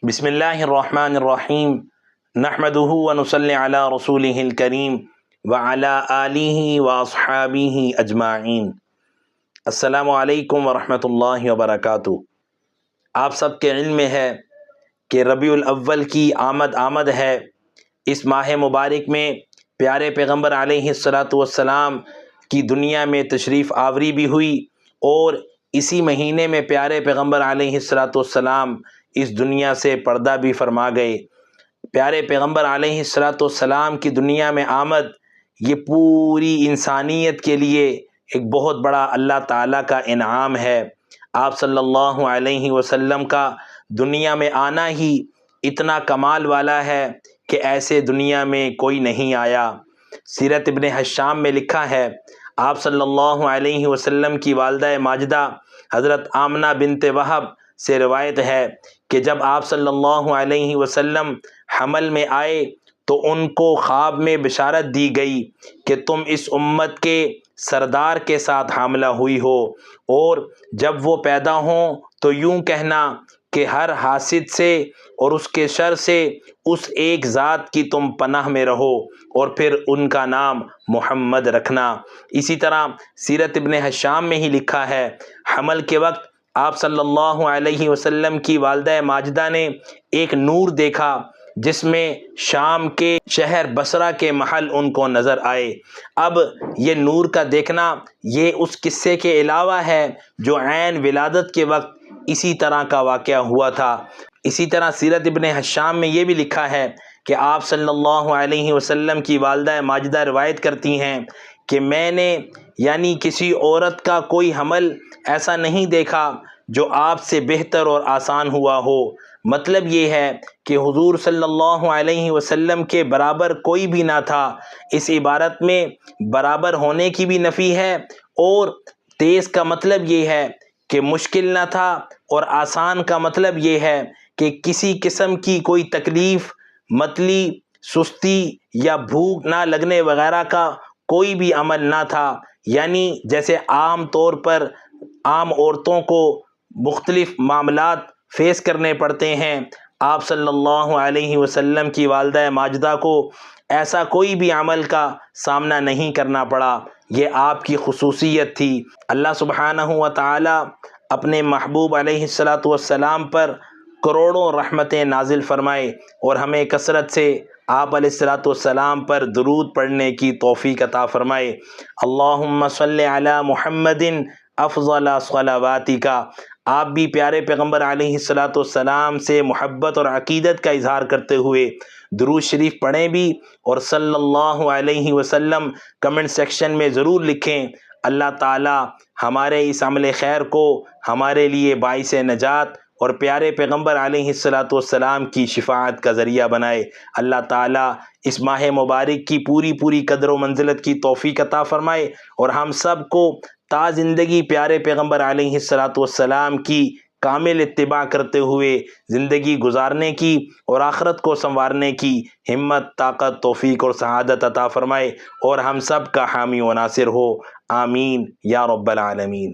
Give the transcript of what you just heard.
بسم اللہ الرحمن الرحیم نحمدہ ونصلی علی رسولہ الکریم وعلی آلہ واصحابہ اجمعین۔ السلام علیکم ورحمۃ اللہ وبرکاتہ۔ آپ سب کے علم میں ہے کہ ربیع الاول کی آمد ہے۔ اس ماہ مبارک میں پیارے پیغمبر علیہ الصلاۃ والسلام کی دنیا میں تشریف آوری بھی ہوئی، اور اسی مہینے میں پیارے پیغمبر علیہ الصلاۃ والسلام اس دنیا سے پردہ بھی فرما گئے۔ پیارے پیغمبر علیہ الصلاۃ والسلام کی دنیا میں آمد یہ پوری انسانیت کے لیے ایک بہت بڑا اللہ تعالیٰ کا انعام ہے۔ آپ صلی اللہ علیہ وسلم کا دنیا میں آنا ہی اتنا کمال والا ہے کہ ایسے دنیا میں کوئی نہیں آیا۔ سیرت ابن حشام میں لکھا ہے، آپ صلی اللہ علیہ وسلم کی والدہ ماجدہ حضرت آمنہ بنت وہب سے روایت ہے کہ جب آپ صلی اللہ علیہ وسلم حمل میں آئے تو ان کو خواب میں بشارت دی گئی کہ تم اس امت کے سردار کے ساتھ حاملہ ہوئی ہو، اور جب وہ پیدا ہوں تو یوں کہنا کہ ہر حاسد سے اور اس کے شر سے اس ایک ذات کی تم پناہ میں رہو، اور پھر ان کا نام محمد رکھنا۔ اسی طرح سیرت ابن حشام میں ہی لکھا ہے، حمل کے وقت آپ صلی اللہ علیہ وسلم کی والدہ ماجدہ نے ایک نور دیکھا جس میں شام کے شہر بصرہ کے محل ان کو نظر آئے۔ اب یہ نور کا دیکھنا یہ اس قصے کے علاوہ ہے جو عین ولادت کے وقت اسی طرح کا واقعہ ہوا تھا۔ اسی طرح سیرت ابن حشام میں یہ بھی لکھا ہے کہ آپ صلی اللہ علیہ وسلم کی والدہ ماجدہ روایت کرتی ہیں کہ میں نے یعنی کسی عورت کا کوئی حمل ایسا نہیں دیکھا جو آپ سے بہتر اور آسان ہوا ہو۔ مطلب یہ ہے کہ حضور صلی اللہ علیہ وسلم کے برابر کوئی بھی نہ تھا۔ اس عبارت میں برابر ہونے کی بھی نفی ہے، اور تیز کا مطلب یہ ہے کہ مشکل نہ تھا، اور آسان کا مطلب یہ ہے کہ کسی قسم کی کوئی تکلیف، متلی، سستی یا بھوک نہ لگنے وغیرہ کا کوئی بھی عمل نہ تھا۔ یعنی جیسے عام طور پر عام عورتوں کو مختلف معاملات فیس کرنے پڑتے ہیں، آپ صلی اللہ علیہ وسلم کی والدہ ماجدہ کو ایسا کوئی بھی عمل کا سامنا نہیں کرنا پڑا۔ یہ آپ کی خصوصیت تھی۔ اللہ سبحانہ و تعالی اپنے محبوب علیہ الصلاۃ والسلام پر کروڑوں رحمتیں نازل فرمائے، اور ہمیں کثرت سے آپ علیہ الصلاۃ والسلام پر درود پڑھنے کی توفیق عطا فرمائے۔ اللہم صلی علی محمد افضل صلواتک۔ آپ بھی پیارے پیغمبر علیہ الصلاۃ والسلام سے محبت اور عقیدت کا اظہار کرتے ہوئے درود شریف پڑھیں بھی، اور صلی اللہ علیہ وسلم کمنٹ سیکشن میں ضرور لکھیں۔ اللہ تعالی ہمارے اس عمل خیر کو ہمارے لیے باعث نجات اور پیارے پیغمبر علیہ الصلاۃ والسلام کی شفاعت کا ذریعہ بنائے۔ اللہ تعالی اس ماہ مبارک کی پوری قدر و منزلت کی توفیق عطا فرمائے، اور ہم سب کو تا زندگی پیارے پیغمبر علیہ الصلاۃ والسلام کی کامل اتباع کرتے ہوئے زندگی گزارنے کی اور آخرت کو سنوارنے کی ہمت، طاقت، توفیق اور سعادت عطا فرمائے، اور ہم سب کا حامی و ناصر ہو۔ آمین یا رب العالمین۔